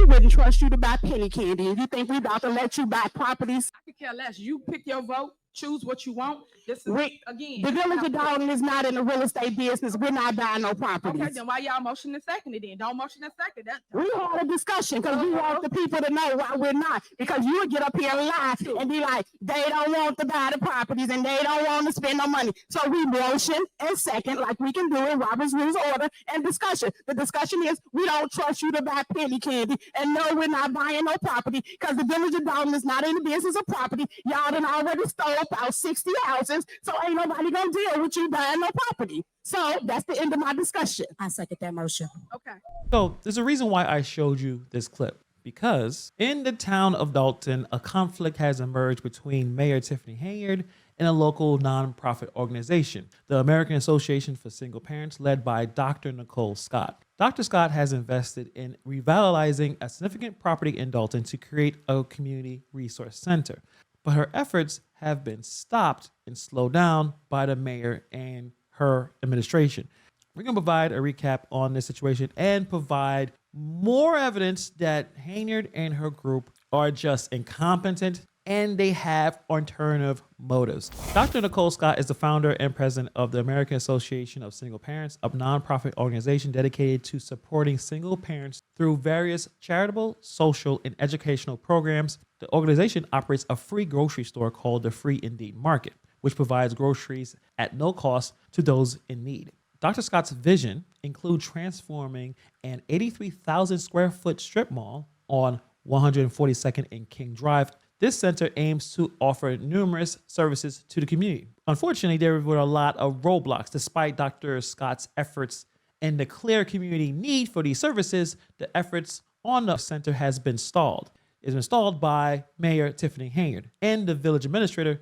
wouldn't trust you to buy penny candy. You think we about to let you buy properties? I could care less. You pick your vote. Choose what you want. This is, again, the village of Dalton is not in the real estate business. We're not buying no properties. Okay, then why y'all motion and second it then? Don't motion and second that. We had a discussion because we want the people to know why we're not. Because you would get up here and lie and be like, they don't want to buy the properties and they don't want to spend no money. So we motion and second, like we can do in Robert's Rules of Order, and discussion. The discussion is, we don't trust you to buy penny candy, and no, we're not buying no property because the village of Dalton is not in the business of property. Y'all done already stole about 60 houses, so ain't nobody gonna deal with you buying no property. So that's the end of my discussion. I second that motion. Okay. So there's a reason why I showed you this clip, because in the town of Dalton, a conflict has emerged between Mayor Tiffany Henyard and a local nonprofit organization, the American Association for Single Parents, led by Dr. Nicole Scott. Dr. Scott has invested in revitalizing a significant property in Dalton to create a community resource center. But her efforts have been stopped and slowed down by the mayor and her administration. We're going to provide a recap on this situation and provide more evidence that Henyard and her group are just incompetent and they have alternative motives. Dr. Nicole Scott is the founder and president of the American Association of Single Parents, a nonprofit organization dedicated to supporting single parents through various charitable, social, and educational programs. The organization operates a free grocery store called the Free Indeed Market, which provides groceries at no cost to those in need. Dr. Scott's vision includes transforming an 83,000 square foot strip mall on 142nd and King Drive. This center aims to offer numerous services to the community. Unfortunately, there were a lot of roadblocks. Despite Dr. Scott's efforts and the clear community need for these services, the efforts on the center has been stalled. It's been stalled by Mayor Tiffany Henyard and the village administrator,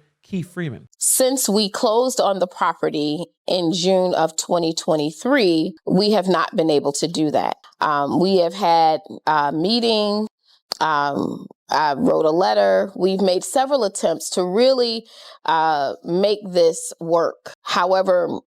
Freeman. Since we closed on the property in June of 2023, we have not been able to do that. We have had a meeting. I wrote a letter. We've made several attempts to really make this work. However,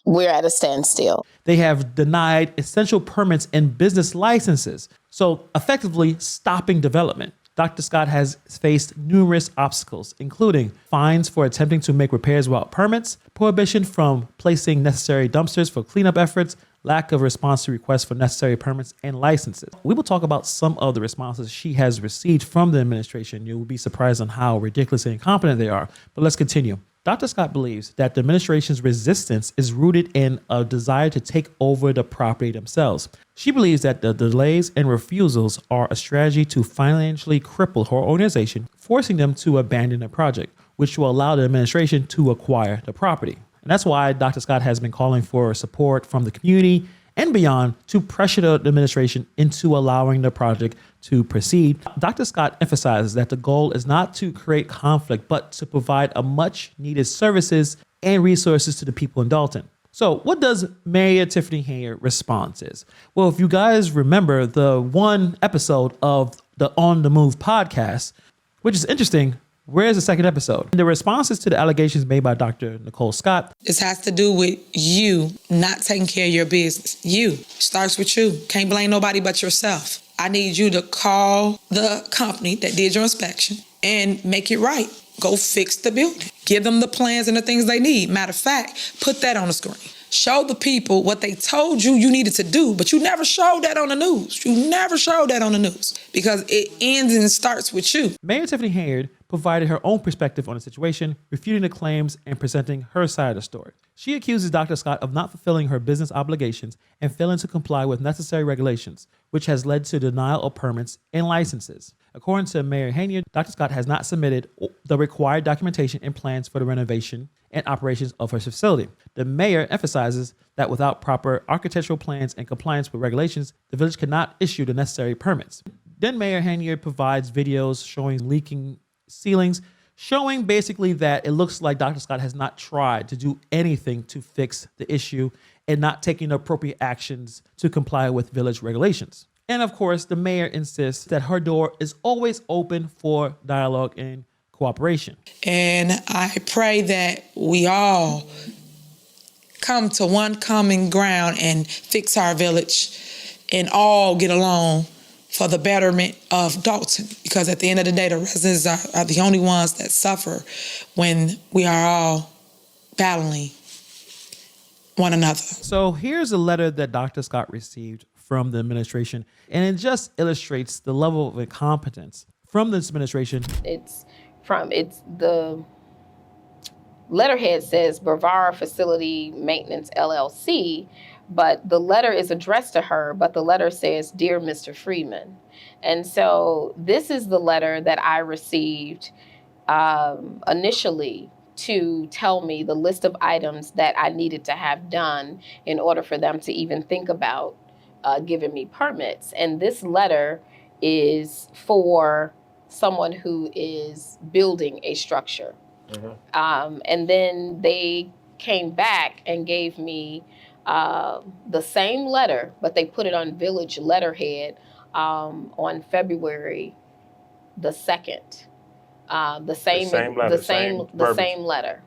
we're at a standstill. They have denied essential permits and business licenses, so effectively stopping development. Dr. Scott has faced numerous obstacles, including fines for attempting to make repairs without permits, prohibition from placing necessary dumpsters for cleanup efforts, lack of response to requests for necessary permits and licenses. We will talk about some of the responses she has received from the administration. You will be surprised on how ridiculously incompetent they are. But let's continue. Dr. Scott believes that the administration's resistance is rooted in a desire to take over the property themselves. She believes that the delays and refusals are a strategy to financially cripple her organization, forcing them to abandon the project, which will allow the administration to acquire the property. And that's why Dr. Scott has been calling for support from the community and beyond to pressure the administration into allowing the project to proceed. Dr. Scott emphasizes that the goal is not to create conflict, but to provide a much needed services and resources to the people in Dalton. So what does Mayor Tiffany Henyard respond is? Well, if you guys remember the one episode of the On the Move podcast, which is interesting, where's the second episode? The responses to the allegations made by Dr. Nicole Scott. This has to do with you not taking care of your business. You. Starts with you. Can't blame nobody but yourself. I need you to call the company that did your inspection and make it right. Go fix the building. Give them the plans and the things they need. Matter of fact, put that on the screen. Show the people what they told you needed to do, but you never showed that on the news. You never showed that on the news because it ends and starts with you. Mayor Tiffany Henyard provided her own perspective on the situation, refuting the claims and presenting her side of the story. She accuses Dr. Scott of not fulfilling her business obligations and failing to comply with necessary regulations, which has led to denial of permits and licenses. According to Mayor Henyard, Dr. Scott has not submitted the required documentation and plans for the renovation and operations of her facility. The mayor emphasizes that without proper architectural plans and compliance with regulations, the village cannot issue the necessary permits. Then Mayor Henyard provides videos showing leaking ceilings, showing basically that it looks like Dr. Scott has not tried to do anything to fix the issue and not taking appropriate actions to comply with village regulations. And of course, the mayor insists that her door is always open for dialogue and cooperation. And I pray that we all come to one common ground and fix our village and all get along for the betterment of Dalton, because at the end of the day, the residents are the only ones that suffer when we are all battling one another. So here's a letter that Dr. Scott received from the administration, and it just illustrates the level of incompetence from this administration. It's the letterhead says Brevard Facility Maintenance LLC, but the letter is addressed to her, but the letter says, Dear Mr. Freeman. And so this is the letter that I received initially to tell me the list of items that I needed to have done in order for them to even think about giving me permits. And this letter is for someone who is building a structure. And then they came back and gave me the same letter, but they put it on village letterhead on February the 2nd. The same letter.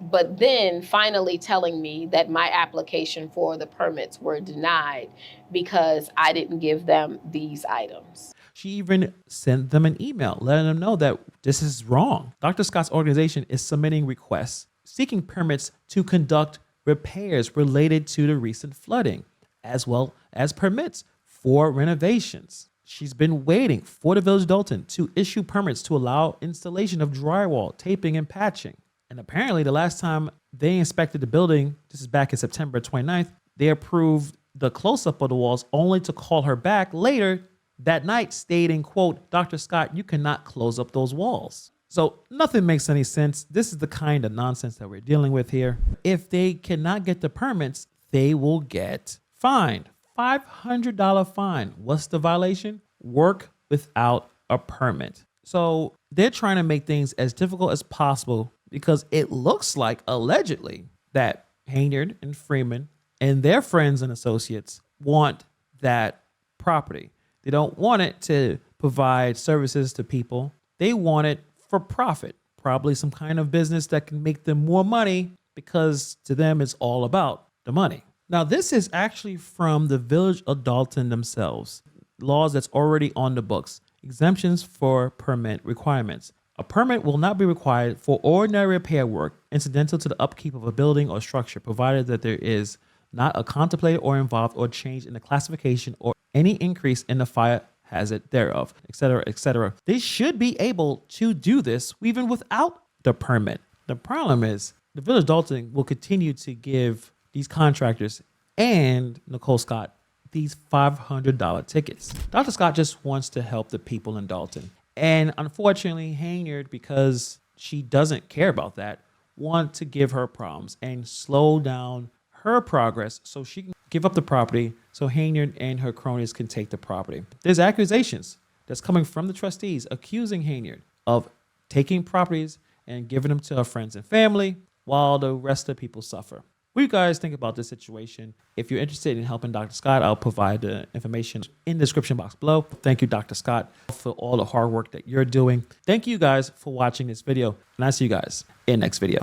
But then finally telling me that my application for the permits were denied because I didn't give them these items. She even sent them an email letting them know that this is wrong. Dr. Scott's organization is submitting requests seeking permits to conduct repairs related to the recent flooding, as well as permits for renovations. She's been waiting for the Village of Dalton to issue permits to allow installation of drywall, taping, and patching. And apparently the last time they inspected the building, this is back in September 29th, they approved the close-up of the walls only to call her back later that night stating, quote, Dr. Scott, you cannot close up those walls. So nothing makes any sense. This is the kind of nonsense that we're dealing with here. If they cannot get the permits, they will get fined. $500 fine. What's the violation? Work without a permit. So they're trying to make things as difficult as possible because it looks like allegedly that Henyard and Freeman and their friends and associates want that property. They don't want it to provide services to people. They want it for profit, probably some kind of business that can make them more money because to them it's all about the money. Now, this is actually from the Village of Dalton themselves. Laws that's already on the books. Exemptions for permit requirements. A permit will not be required for ordinary repair work incidental to the upkeep of a building or structure, provided that there is not a contemplated or involved or change in the classification or any increase in the fire hazard thereof, etc., etc. They should be able to do this even without the permit. The problem is the Village of Dalton will continue to give these contractors and Nicole Scott these $500 tickets. Dr. Scott just wants to help the people in Dalton. And unfortunately, Henyard, because she doesn't care about that, want to give her problems and slow down her progress so she can give up the property so Henyard and her cronies can take the property. There's accusations that's coming from the trustees accusing Henyard of taking properties and giving them to her friends and family while the rest of the people suffer. What do you guys think about this situation? If you're interested in helping Dr. Scott, I'll provide the information in the description box below. Thank you, Dr. Scott, for all the hard work that you're doing. Thank you guys for watching this video, and I'll see you guys in the next video.